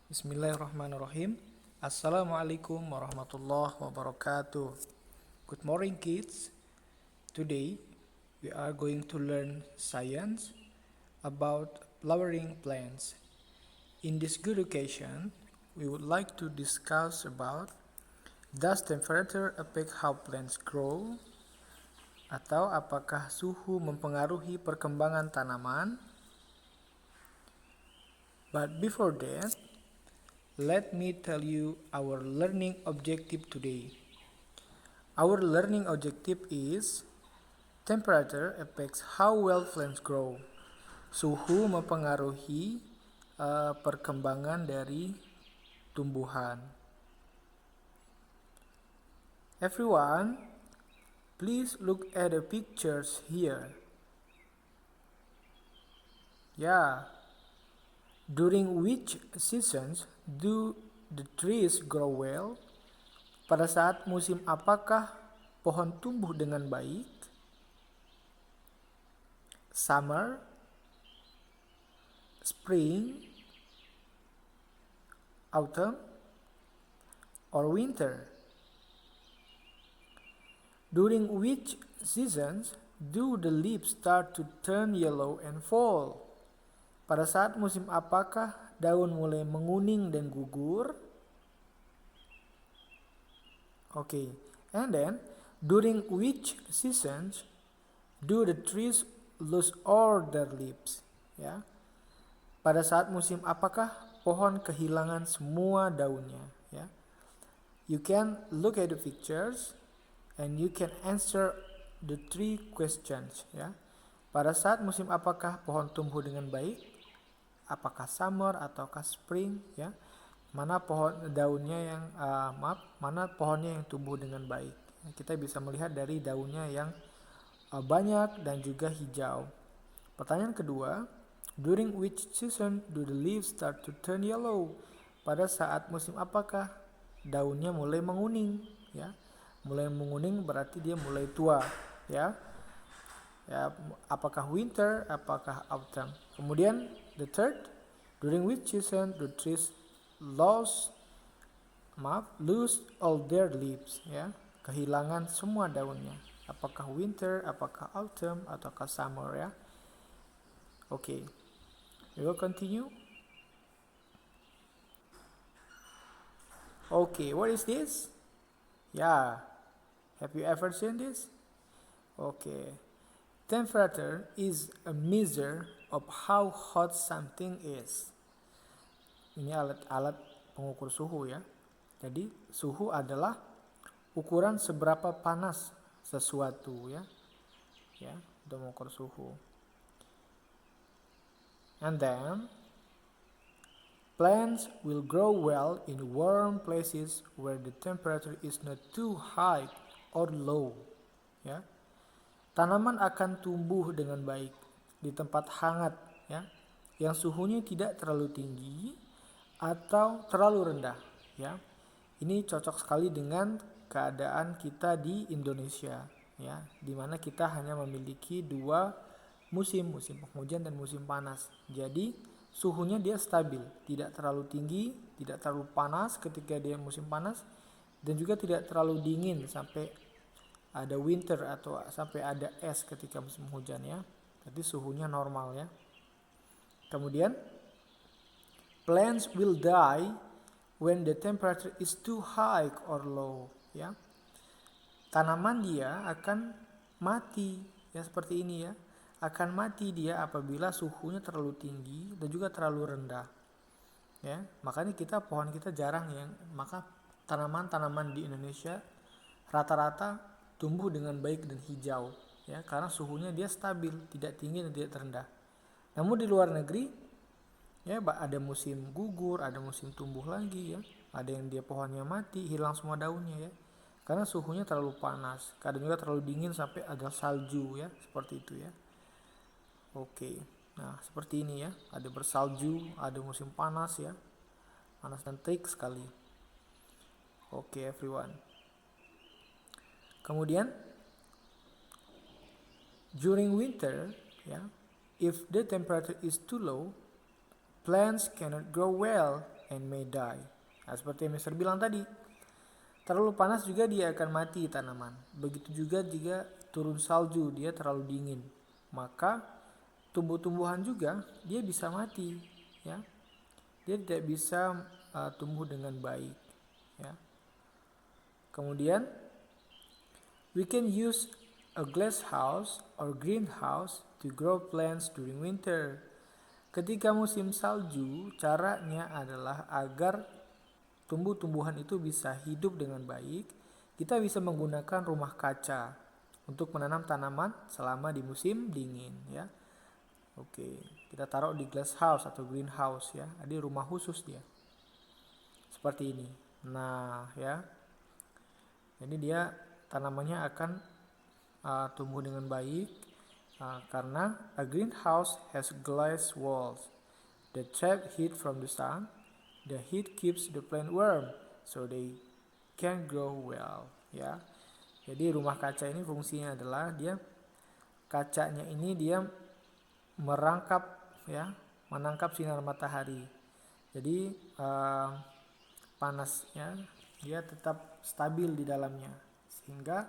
Bismillahirrahmanirrahim. Assalamualaikum warahmatullahi wabarakatuh. Good morning, kids. Today we are going to learn science about flowering plants. In this good occasion, we would like to discuss about, does temperature affect how plants grow? Atau apakah suhu mempengaruhi perkembangan tanaman? But before that, let me tell you our learning objective today. Our learning objective is temperature affects how well plants grow. Suhu mempengaruhi perkembangan dari tumbuhan. Everyone, please look at the pictures here. Yeah. During which seasons do the trees grow well? Pada saat musim apakah pohon tumbuh dengan baik? Summer, spring, autumn, or winter? During which seasons do the leaves start to turn yellow and fall? Pada saat musim apakah daun mulai menguning dan gugur? Okay, and then during which seasons do the trees lose all their leaves? Ya, pada saat musim apakah pohon kehilangan semua daunnya? Ya, you can look at the pictures and you can answer the three questions. Ya, pada saat musim apakah pohon tumbuh dengan baik? Apakah summer ataukah spring? Ya, mana pohon daunnya yang mana pohonnya yang tumbuh dengan baik. Kita bisa melihat dari daunnya yang banyak dan juga hijau. Pertanyaan kedua, during which season do the leaves start to turn yellow? Pada saat musim apakah daunnya mulai menguning? Ya, mulai menguning berarti dia mulai tua. Ya, apakah winter, apakah autumn. Kemudian the third, during which season the trees lose all their leaves, ya, kehilangan semua daunnya. Apakah winter, apakah autumn, ataukah summer, ya. Okay, we will continue. Okay, what is this? Yeah, have you ever seen this? Okay, temperature is a measure of how hot something is. Ini alat-alat pengukur suhu, ya. Jadi suhu adalah ukuran seberapa panas sesuatu, ya. Ya, untuk mengukur suhu. And then plants will grow well in warm places where the temperature is not too high or low. Ya. Tanaman akan tumbuh dengan baik di tempat hangat, ya, yang suhunya tidak terlalu tinggi atau terlalu rendah, ya. Ini cocok sekali dengan keadaan kita di Indonesia, ya, di mana kita hanya memiliki dua musim penghujan dan musim panas. Jadi suhunya dia stabil, tidak terlalu tinggi, tidak terlalu panas ketika dia musim panas, dan juga tidak terlalu dingin sampai ada winter atau sampai ada es ketika musim hujan, ya. Jadi suhunya normal, ya. Kemudian plants will die when the temperature is too high or low, ya. Tanaman dia akan mati, ya, seperti ini, ya. Akan mati dia apabila suhunya terlalu tinggi dan juga terlalu rendah, ya. Makanya pohon kita jarang, ya. Maka tanaman-tanaman di Indonesia rata-rata tumbuh dengan baik dan hijau, ya, karena suhunya dia stabil, tidak tinggi dan tidak terendah. Namun di luar negeri, ya, ada musim gugur, ada musim tumbuh lagi, ya. Ada yang dia pohonnya mati, hilang semua daunnya, ya, karena suhunya terlalu panas. Kadang juga terlalu dingin sampai ada salju, ya, seperti itu, ya. Oke, nah seperti ini, ya, ada bersalju, ada musim panas, ya, panas dan terik sekali. Oke, everyone. Kemudian during winter, ya, if the temperature is too low, plants cannot grow well and may die. Nah, seperti yang Mister bilang tadi, terlalu panas juga dia akan mati tanaman. Begitu juga jika turun salju, dia terlalu dingin, maka tumbuh-tumbuhan juga dia bisa mati, ya. Dia tidak bisa tumbuh dengan baik, ya. Kemudian we can use a glass house or greenhouse to grow plants during winter. Ketika musim salju, caranya adalah agar tumbuh-tumbuhan itu bisa hidup dengan baik. Kita bisa menggunakan rumah kaca untuk menanam tanaman selama di musim dingin, ya. Oke, kita taruh di glass house atau greenhouse, ya. Ada rumah khusus dia. Seperti ini. Nah, ya. Jadi dia tanamannya akan tumbuh dengan baik karena a greenhouse has glass walls that trap heat from the sun. The heat keeps the plant warm so they can grow well, ya. Jadi rumah kaca ini fungsinya adalah kacanya ini dia merangkap, ya, menangkap sinar matahari. Jadi panasnya dia tetap stabil di dalamnya sehingga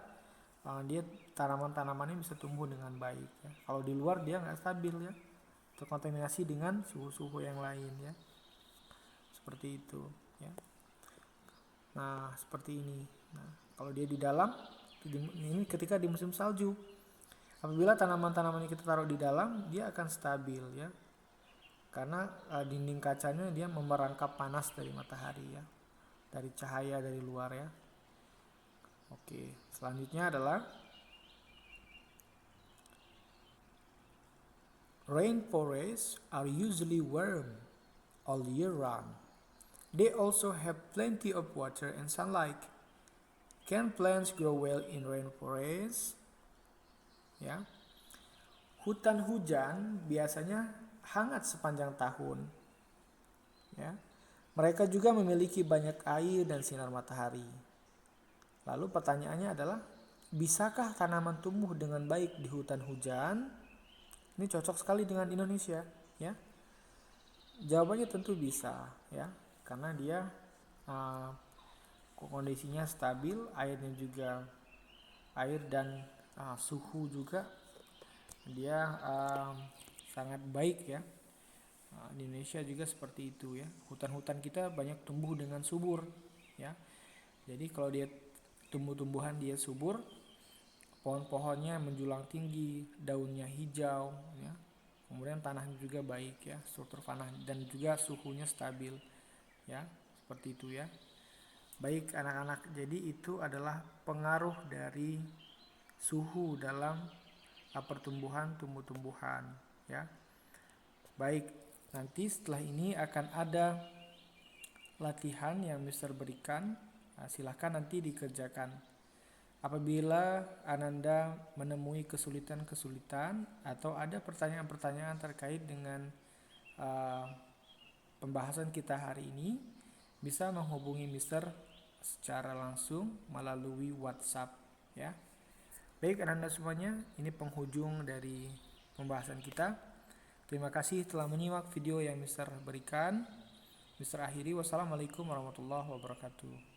dia tanaman-tanamannya bisa tumbuh dengan baik, ya. Kalau di luar dia nggak stabil, ya, terkontaminasi dengan suhu-suhu yang lain, ya. Seperti itu, ya. Nah, seperti ini. Nah, kalau dia di dalam, ini ketika di musim salju, apabila tanaman-tanaman yang kita taruh di dalam, dia akan stabil, ya, karena dinding kacanya dia memerangkap panas dari matahari, ya, dari cahaya dari luar, ya. Oke, selanjutnya adalah rainforests are usually warm all year round. They also have plenty of water and sunlight. Can plants grow well in rainforests? Ya. Hutan hujan biasanya hangat sepanjang tahun. Ya. Mereka juga memiliki banyak air dan sinar matahari. Lalu pertanyaannya adalah, bisakah tanaman tumbuh dengan baik di hutan hujan? Ini cocok sekali dengan Indonesia, ya. Jawabannya tentu bisa, ya, karena dia kondisinya stabil, airnya juga air dan suhu juga dia sangat baik, ya. Di Indonesia juga seperti itu, ya. Hutan-hutan kita banyak tumbuh dengan subur, ya. Jadi kalau dia tumbuh-tumbuhan dia subur, pohon-pohonnya menjulang tinggi, daunnya hijau, ya. Kemudian tanahnya juga baik, ya, struktur tanah dan juga suhunya stabil, ya, seperti itu, ya. Baik anak-anak, jadi itu adalah pengaruh dari suhu dalam pertumbuhan tumbuh-tumbuhan, ya. Baik, nanti setelah ini akan ada latihan yang Mister berikan. Silahkan nanti dikerjakan. Apabila Ananda menemui kesulitan-kesulitan atau ada pertanyaan-pertanyaan terkait dengan pembahasan kita hari ini, bisa menghubungi Mister secara langsung melalui WhatsApp, ya. Baik Ananda semuanya, ini penghujung dari pembahasan kita. Terima kasih telah menyimak video yang Mister berikan. Mister akhiri, wassalamualaikum warahmatullahi wabarakatuh.